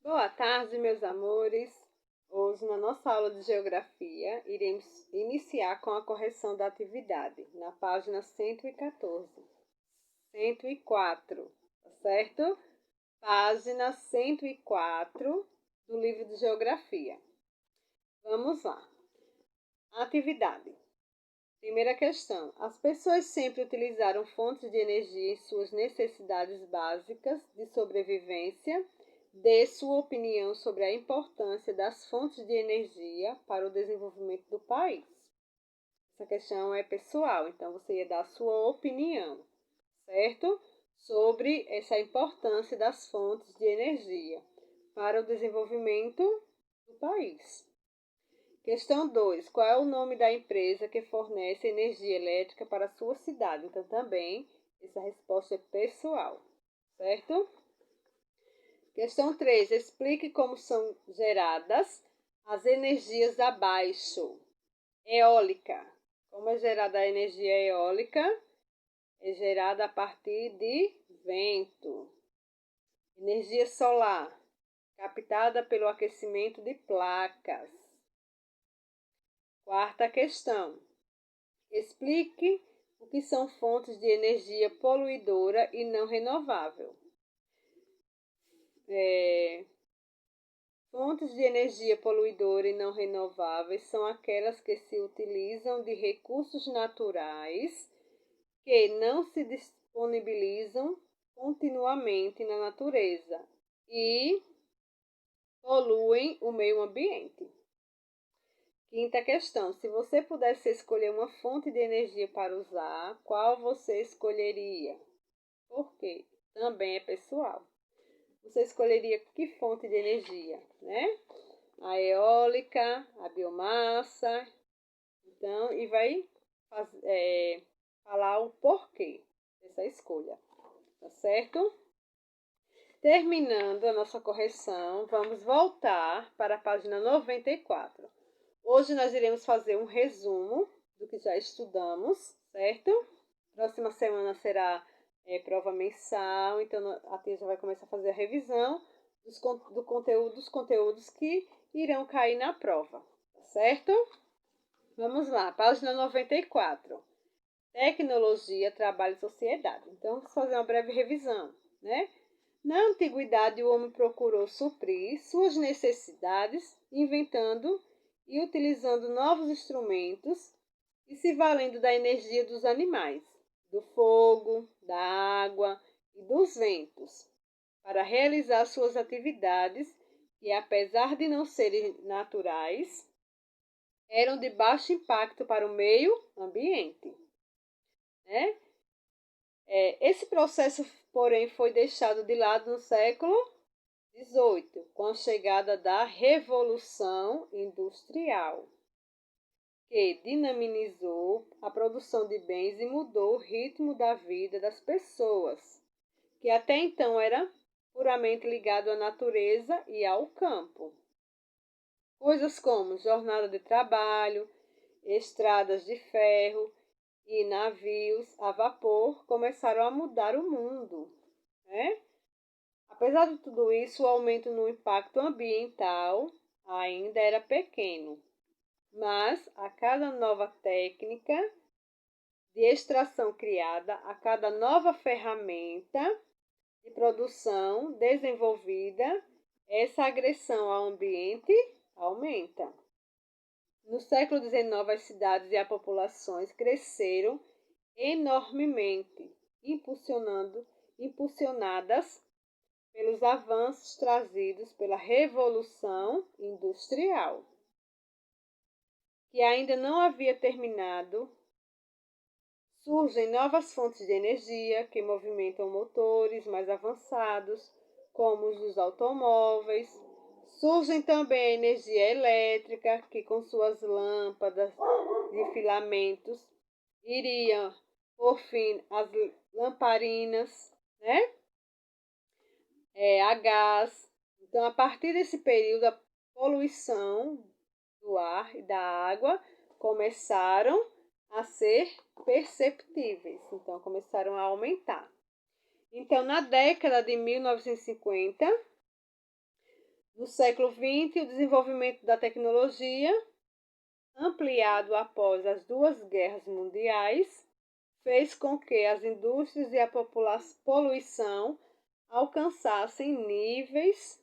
Boa tarde, meus amores. Hoje, na nossa aula de Geografia, iremos iniciar com a correção da atividade, na página 114. 104, tá certo? Página 104 do livro de Geografia. Vamos lá. Atividade. Primeira questão. As pessoas sempre utilizaram fontes de energia em suas necessidades básicas de sobrevivência. Dê sua opinião sobre a importância das fontes de energia para o desenvolvimento do país. Essa questão é pessoal, então você ia dar a sua opinião, certo? Sobre essa importância das fontes de energia para o desenvolvimento do país. Questão 2. Qual é o nome da empresa que fornece energia elétrica para a sua cidade? Então, também, essa resposta é pessoal, certo? Questão 3. Explique como são geradas as energias abaixo. Eólica. Como é gerada a energia eólica? É gerada a partir de vento. Energia solar. Captada pelo aquecimento de placas. Quarta questão. Explique o que são fontes de energia poluidora e não renovável. Fontes de energia poluidora e não renováveis são aquelas que se utilizam de recursos naturais que não se disponibilizam continuamente na natureza e poluem o meio ambiente. Quinta questão. Se você pudesse escolher uma fonte de energia para usar, qual você escolheria? Por quê? Também é pessoal. Você escolheria que fonte de energia, né? A eólica, a biomassa. Então, e vai falar o porquê dessa escolha, tá certo? Terminando a nossa correção, vamos voltar para a página 94. Hoje nós iremos fazer um resumo do que já estudamos, certo? Próxima semana será prova mensal, então a tia já vai começar a fazer a revisão dos conteúdos que irão cair na prova, tá certo? Vamos lá, página 94. Tecnologia, trabalho e sociedade. Então, vamos fazer uma breve revisão, né? Na antiguidade, o homem procurou suprir suas necessidades, inventando e utilizando novos instrumentos e se valendo da energia dos animais, do fogo, da água e dos ventos, para realizar suas atividades que, apesar de não serem naturais, eram de baixo impacto para o meio ambiente, né? Esse processo, porém, foi deixado de lado no século XVIII, com a chegada da Revolução Industrial, que dinamizou a produção de bens e mudou o ritmo da vida das pessoas, que até então era puramente ligado à natureza e ao campo. Coisas como jornada de trabalho, estradas de ferro e navios a vapor começaram a mudar o mundo, né? Apesar de tudo isso, o aumento no impacto ambiental ainda era pequeno, mas a cada nova técnica de extração criada, a cada nova ferramenta de produção desenvolvida, essa agressão ao ambiente aumenta. No século XIX, as cidades e as populações cresceram enormemente, impulsionadas pelos avanços trazidos pela Revolução Industrial, que ainda não havia terminado. Surgem novas fontes de energia que movimentam motores mais avançados, como os dos automóveis. Surgem também a energia elétrica, que com suas lâmpadas de filamentos iriam, por fim, as lamparinas, né? A gás. Então, a partir desse período, a poluição do ar e da água começaram a ser perceptíveis. Então, começaram a aumentar. Então, na década de 1950, No século XX, o desenvolvimento da tecnologia, ampliado após as duas guerras mundiais, fez com que as indústrias e a poluição alcançassem níveis,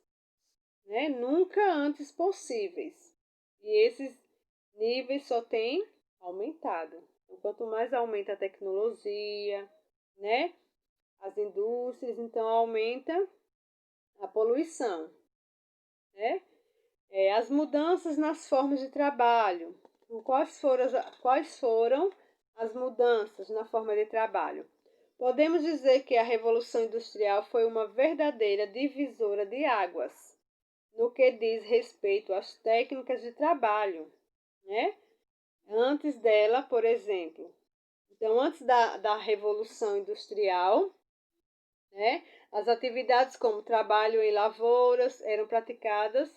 né, nunca antes possíveis. E esses níveis só têm aumentado. Então, quanto mais aumenta a tecnologia, né, as indústrias, então aumenta a poluição, né? As mudanças nas formas de trabalho. Quais foram as mudanças na forma de trabalho? Podemos dizer que a Revolução Industrial foi uma verdadeira divisora de águas no que diz respeito às técnicas de trabalho, né? Antes dela, por exemplo, então antes da Revolução Industrial, né, as atividades como trabalho em lavouras eram praticadas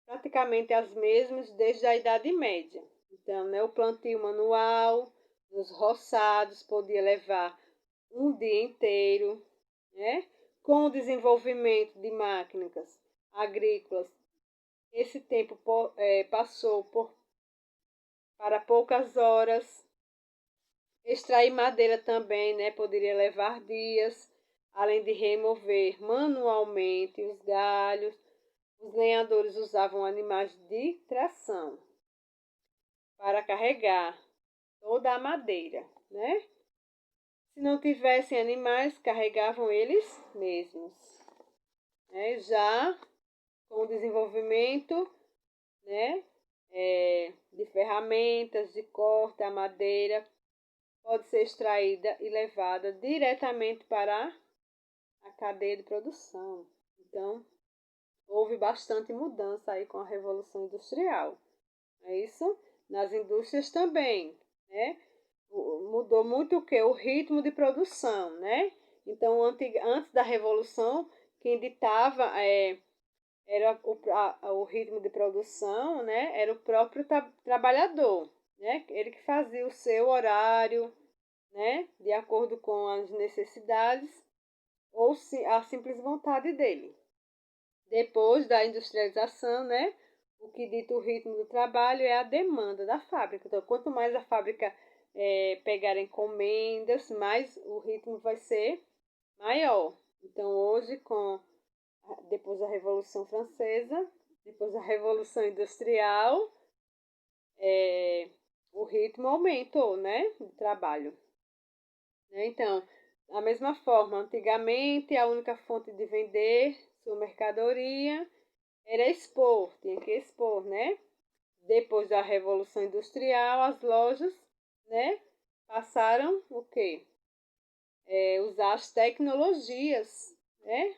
praticamente as mesmas desde a Idade Média. Então, né, o plantio manual nos roçados podia levar um dia inteiro, né? Com o desenvolvimento de máquinas agrícolas, esse tempo passou para poucas horas. Extrair madeira também, né, poderia levar dias, além de remover manualmente os galhos. Os lenhadores usavam animais de tração para carregar toda a madeira, né? Se não tivessem animais, carregavam eles mesmos, né? Já com o desenvolvimento, né, de ferramentas de corte, a madeira pode ser extraída e levada diretamente para a cadeia de produção. Então, houve bastante mudança aí com a Revolução Industrial. É isso? Nas indústrias também, né? Mudou muito o que? O ritmo de produção, né? Então, antes da Revolução, quem ditava era o ritmo de produção, né? Era o próprio trabalhador, né? Ele que fazia o seu horário, né? De acordo com as necessidades ou a simples vontade dele. Depois da industrialização, né? O que dita o ritmo do trabalho é a demanda da fábrica. Então, quanto mais a fábrica pegar encomendas, mais o ritmo vai ser maior. Então, hoje, depois da Revolução Francesa, depois da Revolução Industrial, o ritmo aumentou, né? De trabalho. Então, da mesma forma, antigamente a única fonte de vender sua mercadoria era expor, tinha que expor, né? Depois da Revolução Industrial, as lojas, né, passaram o quê? Usar as tecnologias, né?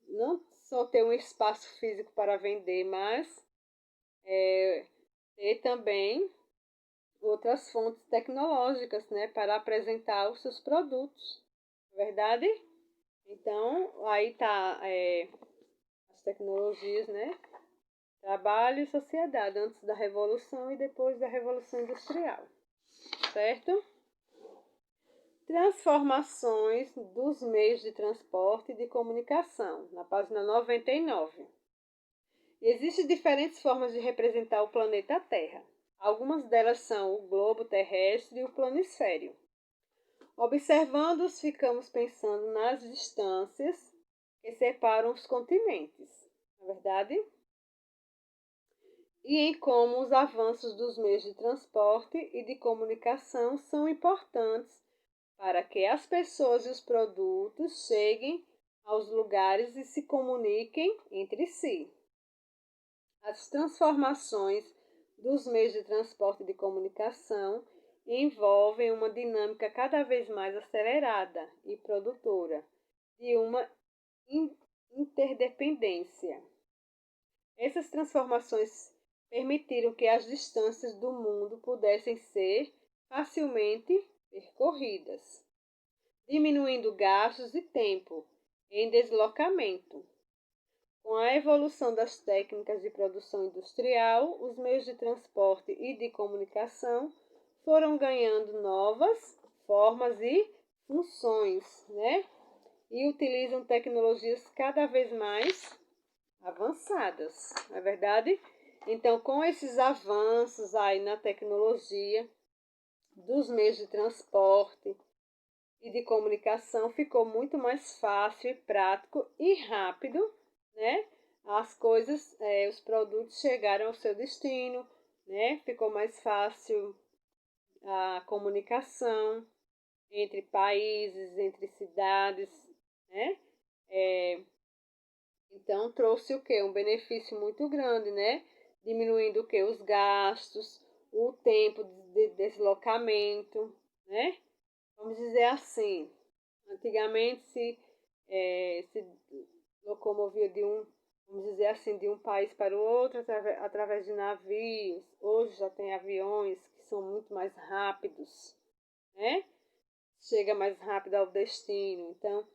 Não só ter um espaço físico para vender, mas ter também outras fontes tecnológicas, né, para apresentar os seus produtos, verdade? Então, aí tá as tecnologias, né? Trabalho e sociedade, antes da Revolução e depois da Revolução Industrial, certo? Transformações dos meios de transporte e de comunicação, na página 99. Existem diferentes formas de representar o planeta Terra. Algumas delas são o globo terrestre e o planisfério. Observando-os, ficamos pensando nas distâncias que separam os continentes, não é verdade? E em como os avanços dos meios de transporte e de comunicação são importantes para que as pessoas e os produtos cheguem aos lugares e se comuniquem entre si. As transformações dos meios de transporte e de comunicação envolvem uma dinâmica cada vez mais acelerada e produtora de uma interdependência. Essas transformações permitiram que as distâncias do mundo pudessem ser facilmente percorridas, diminuindo gastos e tempo em deslocamento. Com a evolução das técnicas de produção industrial, os meios de transporte e de comunicação foram ganhando novas formas e funções, né? E utilizam tecnologias cada vez mais avançadas. avançadas, não é verdade? Então, com esses avanços aí na tecnologia, dos meios de transporte e de comunicação, ficou muito mais fácil e prático e rápido, né? As coisas, os produtos chegaram ao seu destino, né? Ficou mais fácil a comunicação entre países, entre cidades, né? É, então trouxe o quê? Um benefício muito grande, né? Diminuindo o quê? Os gastos, o tempo de deslocamento, né? Vamos dizer assim, antigamente se locomovia vamos dizer assim, de um país para o outro através de navios. Hoje já tem aviões que são muito mais rápidos, né? Chega mais rápido ao destino. Então,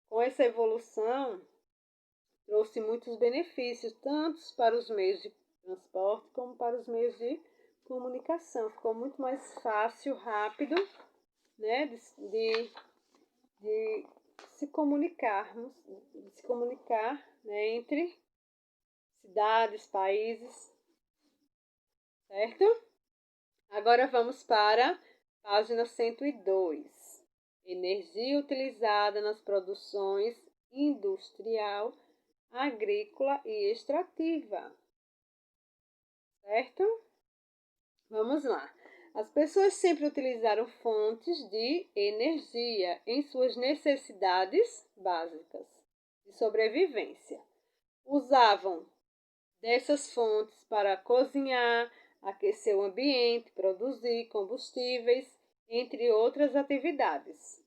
com essa evolução, trouxe muitos benefícios, tanto para os meios de transporte como para os meios de comunicação. Ficou muito mais fácil, rápido, né, de se comunicarmos, de se comunicar, né, entre cidades, países, certo? Agora vamos para a página 102. Energia utilizada nas produções industrial, agrícola e extrativa, certo? Vamos lá. As pessoas sempre utilizaram fontes de energia em suas necessidades básicas de sobrevivência. Usavam dessas fontes para cozinhar, aquecer o ambiente, produzir combustíveis, entre outras atividades.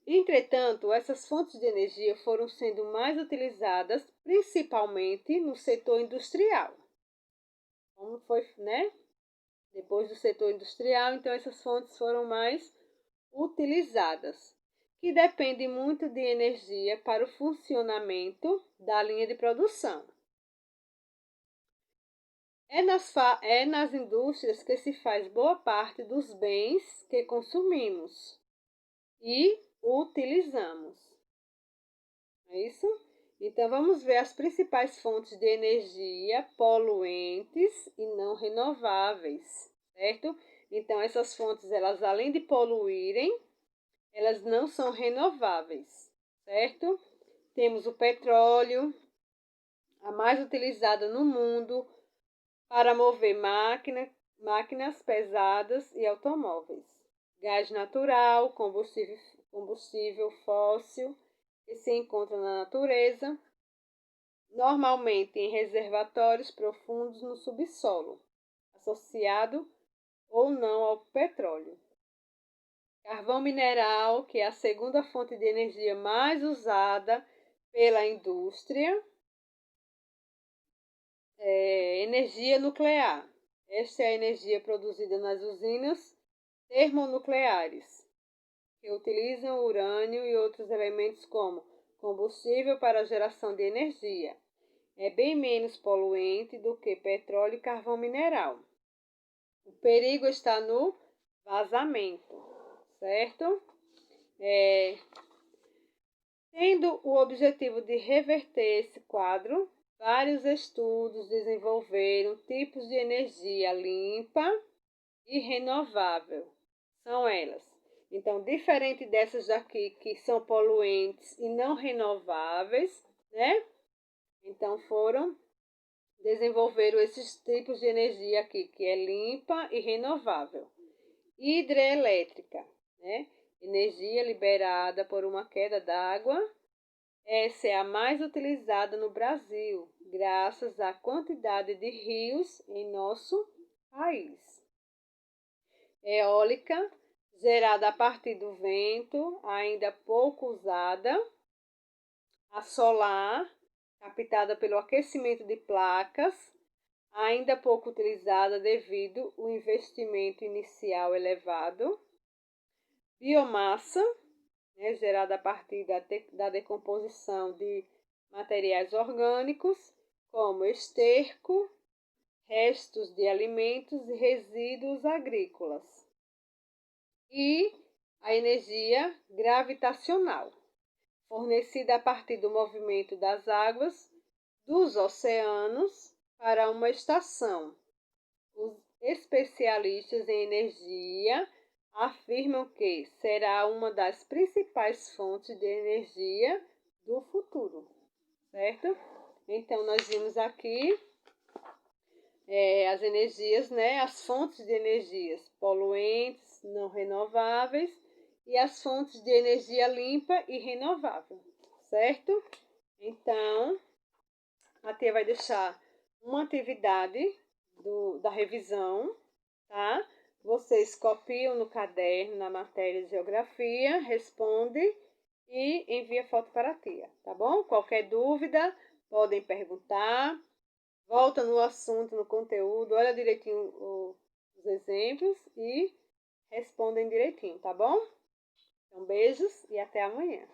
Entretanto, essas fontes de energia foram sendo mais utilizadas principalmente no setor industrial. Como foi, né? Depois do setor industrial, então essas fontes foram mais utilizadas, que dependem muito de energia para o funcionamento da linha de produção. É nas indústrias que se faz boa parte dos bens que consumimos e utilizamos. É isso? Então, vamos ver as principais fontes de energia poluentes e não renováveis, certo? Então, essas fontes, elas além de poluírem, elas não são renováveis, certo? Temos o petróleo, a mais utilizada no mundo para mover máquinas pesadas e automóveis. Gás natural, combustível fóssil, que se encontra na natureza, normalmente em reservatórios profundos no subsolo, associado ou não ao petróleo. Carvão mineral, que é a segunda fonte de energia mais usada pela indústria. Energia nuclear. Esta é a energia produzida nas usinas termonucleares, que utilizam urânio e outros elementos como combustível para a geração de energia. É bem menos poluente do que petróleo e carvão mineral. O perigo está no vazamento, certo? Tendo o objetivo de reverter esse quadro, vários estudos desenvolveram tipos de energia limpa e renovável. São elas. Então, diferente dessas daqui que são poluentes e não renováveis, né? Então, desenvolveram esses tipos de energia aqui, que é limpa e renovável. Hidrelétrica, né? Energia liberada por uma queda d'água. Essa é a mais utilizada no Brasil, graças à quantidade de rios em nosso país. Eólica, gerada a partir do vento, ainda pouco usada. A solar, captada pelo aquecimento de placas, ainda pouco utilizada devido ao investimento inicial elevado. Biomassa, né, gerada a partir da decomposição de materiais orgânicos, como esterco, restos de alimentos e resíduos agrícolas. E a energia gravitacional, fornecida a partir do movimento das águas dos oceanos para uma estação. Os especialistas em energia afirmam que será uma das principais fontes de energia do futuro, certo? Então, nós vimos aqui as energias, né? As fontes de energias poluentes, não renováveis e as fontes de energia limpa e renovável, certo? Então, a tia vai deixar uma atividade da revisão, tá? Vocês copiam no caderno, na matéria de geografia, responde e envia foto para a tia, tá bom? Qualquer dúvida, podem perguntar. Volta no assunto, no conteúdo, olha direitinho os exemplos e respondem direitinho, tá bom? Então, beijos e até amanhã.